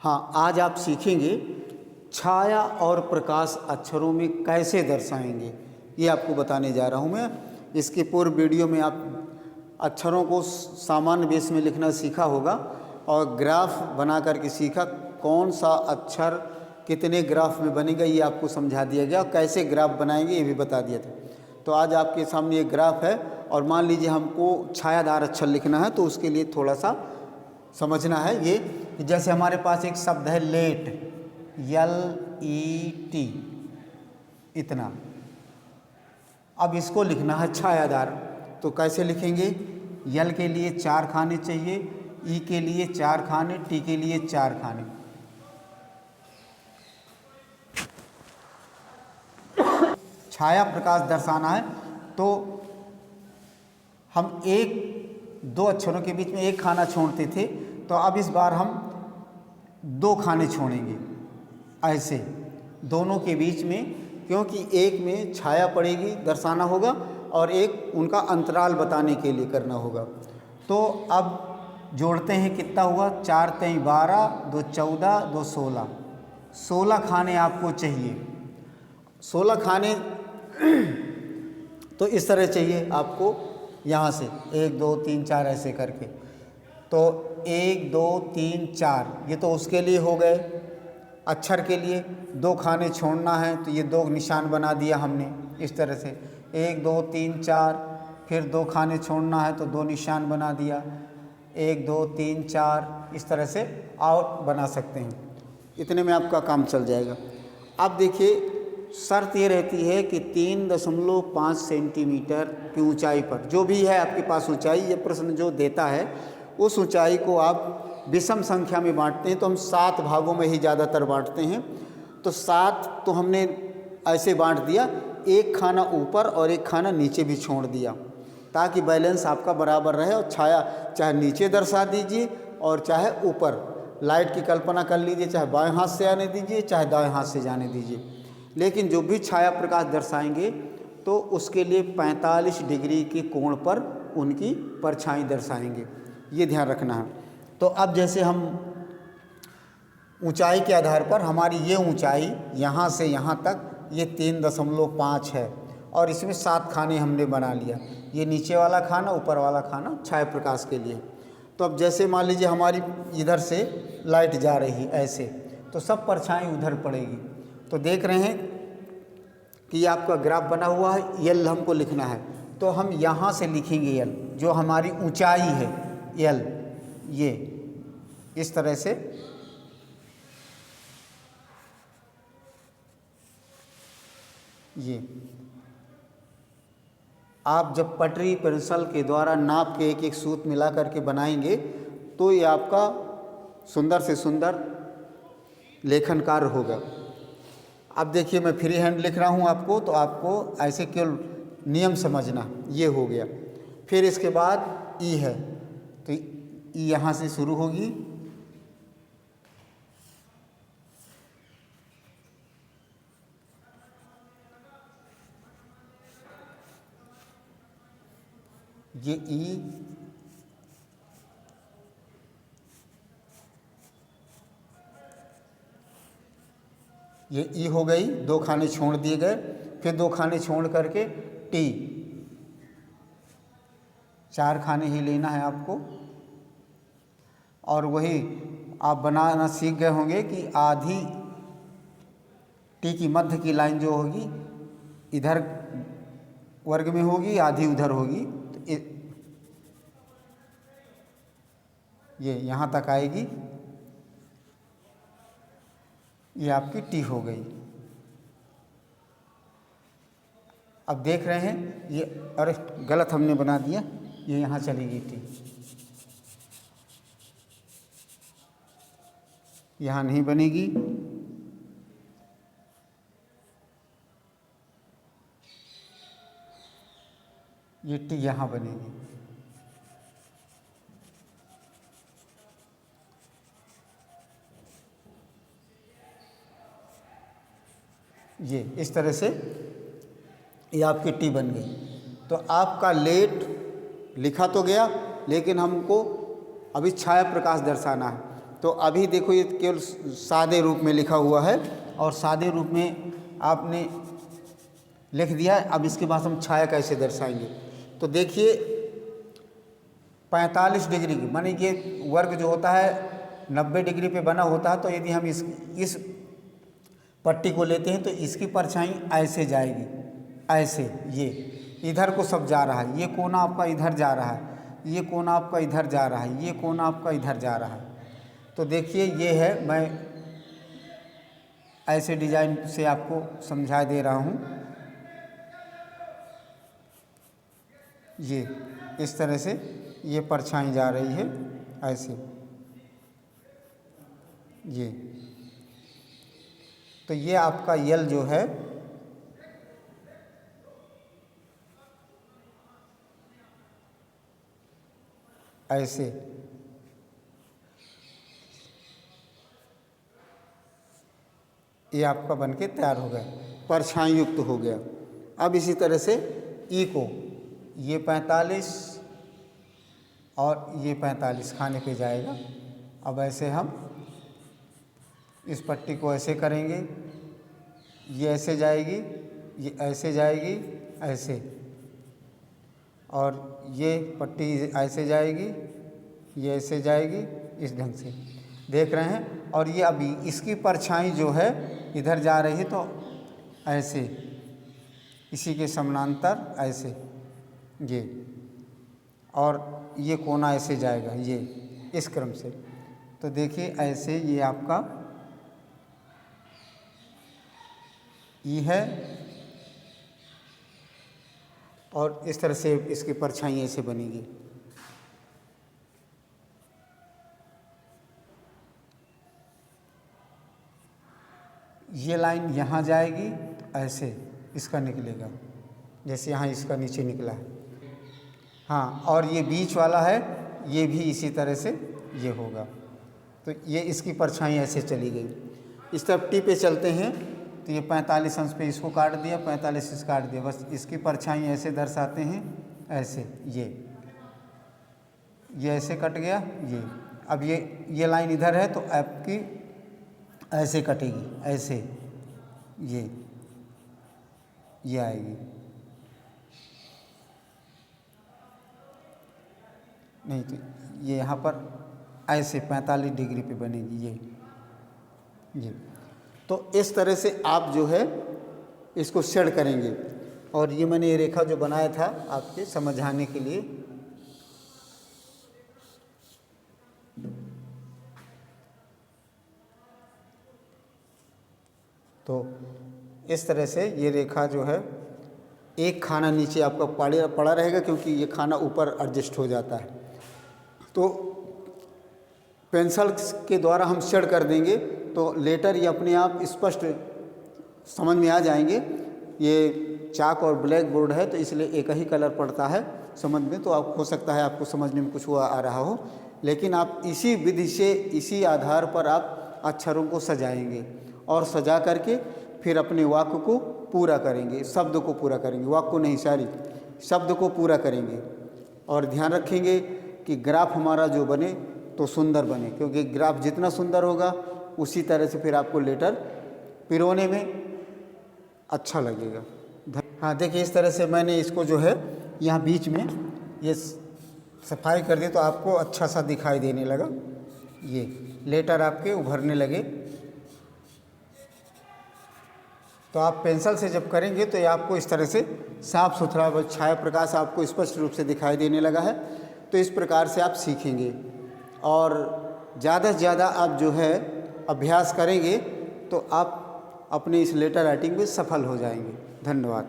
हाँ, आज आप सीखेंगे छाया और प्रकाश अक्षरों में कैसे दर्शाएंगे, ये आपको बताने जा रहा हूँ मैं। इसके पूर्व वीडियो में आप अक्षरों को सामान्य बेस में लिखना सीखा होगा और ग्राफ बना करके सीखा, कौन सा अक्षर कितने ग्राफ में बनेगा ये आपको समझा दिया गया, कैसे ग्राफ बनाएंगे ये भी बता दिया था। तो आज आपके सामने एक ग्राफ है और मान लीजिए हमको छायादार अक्षर लिखना है, तो उसके लिए थोड़ा सा समझना है ये कि जैसे हमारे पास एक शब्द है लेट, LET, इतना। अब इसको लिखना है छायादार, तो कैसे लिखेंगे? यल के लिए 4 खाने चाहिए, ई के लिए 4 खाने, टी के लिए 4 खाने। छाया प्रकाश दर्शाना है तो हम दो अक्षरों के बीच में 1 खाना छोड़ते थे, तो अब इस बार हम 2 खाने छोड़ेंगे ऐसे दोनों के बीच में, क्योंकि एक में छाया पड़ेगी दर्शाना होगा और एक उनका अंतराल बताने के लिए करना होगा। तो अब जोड़ते हैं, कितना हुआ? 4 3 12, 2 14, 2 16, 16 खाने आपको चाहिए। 16 खाने तो इस तरह चाहिए आपको, यहाँ से 1 2 3 4 ऐसे करके। तो 1 2 3 4 ये तो उसके लिए हो गए, अक्षर के लिए 2 खाने छोड़ना है तो ये 2 निशान बना दिया हमने इस तरह से। 1 2 3 4, फिर 2 खाने छोड़ना है तो 2 निशान बना दिया, 1 2 3 4, इस तरह से और बना सकते हैं। इतने में आपका काम चल जाएगा। अब देखिए, शर्त ये रहती है कि 3.5 सेंटीमीटर की ऊंचाई पर जो भी है आपके पास ऊंचाई, ये प्रश्न जो देता है उस ऊंचाई को आप विषम संख्या में बांटते हैं, तो हम 7 भागों में ही ज़्यादातर बांटते हैं। तो 7 तो हमने ऐसे बांट दिया, 1 खाना ऊपर और 1 खाना नीचे भी छोड़ दिया, ताकि बैलेंस आपका बराबर रहे। और छाया चाहे नीचे दर्शा दीजिए और चाहे ऊपर, लाइट की कल्पना कर लीजिए, चाहे बाएं हाथ से आने दीजिए चाहे दाएं हाथ से जाने दीजिए, लेकिन जो भी छाया प्रकाश दर्शाएंगे तो उसके लिए 45 डिग्री के कोण पर उनकी परछाई दर्शाएंगे, ये ध्यान रखना है। तो अब जैसे हम ऊंचाई के आधार पर, हमारी ये ऊंचाई यहाँ से यहाँ तक ये 3.5 है और इसमें 7 खाने हमने बना लिया, ये नीचे वाला खाना, ऊपर वाला खाना छाया प्रकाश के लिए। तो अब जैसे मान लीजिए हमारी इधर से लाइट जा रही है ऐसे, तो सब परछाई उधर पड़ेगी। तो देख रहे हैं कि ये आपका ग्राफ बना हुआ है, यल हमको लिखना है, तो हम यहाँ से लिखेंगे यल, जो हमारी ऊंचाई है यल, ये इस तरह से। ये आप जब पटरी पेंसिल के द्वारा नाप के एक सूत मिला करके बनाएंगे तो ये आपका सुंदर से सुंदर लेखन कार्य होगा। अब देखिए, मैं फ्री हैंड लिख रहा हूँ आपको, तो आपको ऐसे केवल नियम समझना, ये हो गया। फिर इसके बाद ई है, तो ई यहाँ से शुरू होगी, ये ई, ये ई हो गई, 2 खाने छोड़ दिए गए। फिर 2 खाने छोड़ करके टी, 4 खाने ही लेना है आपको। और वही आप बनाना सीख गए होंगे कि आधी टी की मध्य की लाइन जो होगी इधर वर्ग में होगी, आधी उधर होगी, तो ये यहाँ तक आएगी, ये आपकी टी हो गई। अब देख रहे हैं ये, अरे गलत हमने बना दिया, ये यहाँ चलेगी टी, यहाँ नहीं बनेगी। ये टी यहाँ बनेगी। ये इस तरह से ये आपकी टी बन गई। तो आपका लेट लिखा तो गया, लेकिन हमको अभी छाया प्रकाश दर्शाना है। तो अभी देखो ये केवल सादे रूप में लिखा हुआ है और सादे रूप में आपने लिख दिया। अब इसके बाद हम छाया कैसे दर्शाएंगे, तो देखिए 45 डिग्री की, माने ये वर्ग जो होता है 90 डिग्री पे बना होता है। तो यदि हम इस पट्टी को लेते हैं तो इसकी परछाई ऐसे जाएगी, ऐसे, ये इधर को सब जा रहा है, ये कोना आपका इधर जा रहा है, ये कोना आपका इधर जा रहा है, ये कोना आपका इधर जा रहा है। तो देखिए ये है, मैं ऐसे डिजाइन से आपको समझा दे रहा हूँ। ये इस तरह से ये परछाई जा रही है ऐसे, ये। तो ये आपका यल जो है ऐसे, ये आपका बनके तैयार हो गया, परछाई युक्त हो गया। अब इसी तरह से ई को, ये 45 और ये 45 खाने पे जाएगा। अब ऐसे हम इस पट्टी को ऐसे करेंगे, ये ऐसे जाएगी, ये ऐसे जाएगी, ऐसे, और ये पट्टी ऐसे जाएगी, ये ऐसे जाएगी, इस ढंग से देख रहे हैं। और ये अभी इसकी परछाई जो है इधर जा रही है, तो ऐसे इसी के समानांतर ऐसे, ये, और ये कोना ऐसे जाएगा, ये इस क्रम से। तो देखिए ऐसे ये आपका ई है, और इस तरह से इसकी परछाई ऐसे बनेगी। ये लाइन यहाँ जाएगी, ऐसे इसका निकलेगा, जैसे यहाँ इसका नीचे निकला है। हाँ, और ये बीच वाला है, ये भी इसी तरह से ये होगा। तो ये इसकी परछाई ऐसे चली गई। इस तरफ टी पे चलते हैं, तो ये 45 अंश पे इसको काट दिया, 45 इस काट दिया, बस इसकी परछाई ऐसे दर्शाते हैं, ऐसे, ये ऐसे कट गया, ये। अब ये लाइन इधर है, तो आपकी ऐसे कटेगी, ऐसे, ये आएगी। नहीं तो ये यहाँ पर ऐसे 45 डिग्री पे बनेगी, ये। तो इस तरह से आप जो है इसको शेड करेंगे। और ये मैंने ये रेखा जो बनाया था आपके समझाने के लिए, तो इस तरह से ये रेखा जो है, एक खाना नीचे आपका पड़ा रहेगा, क्योंकि ये खाना ऊपर एडजस्ट हो जाता है। तो पेंसिल के द्वारा हम शेड कर देंगे, तो लेटर ये अपने आप स्पष्ट समझ में आ जाएंगे। ये चाक और ब्लैक बोर्ड है, तो इसलिए एक ही कलर पड़ता है समझ में, तो आप हो सकता है आपको समझने में कुछ हुआ आ रहा हो, लेकिन आप इसी विधि से, इसी आधार पर आप अक्षरों को सजाएंगे, और सजा करके फिर अपने वाक्य को पूरा करेंगे, शब्द को पूरा करेंगे, वाक्य को नहीं, सारी शब्द को पूरा करेंगे। और ध्यान रखेंगे कि ग्राफ हमारा जो बने तो सुंदर बने, क्योंकि ग्राफ जितना सुंदर होगा उसी तरह से फिर आपको लेटर पिरोने में अच्छा लगेगा। हाँ, देखिए इस तरह से मैंने इसको जो है यहाँ बीच में ये सफाई कर दी, तो आपको अच्छा सा दिखाई देने लगा, ये लेटर आपके उभरने लगे। तो आप पेंसिल से जब करेंगे तो ये आपको इस तरह से साफ़ सुथरा छाया प्रकाश आपको स्पष्ट रूप से दिखाई देने लगा है। तो इस प्रकार से आप सीखेंगे, और ज़्यादा से ज़्यादा आप जो है अभ्यास करेंगे तो आप अपने इस लेटर राइटिंग में सफल हो जाएंगे। धन्यवाद।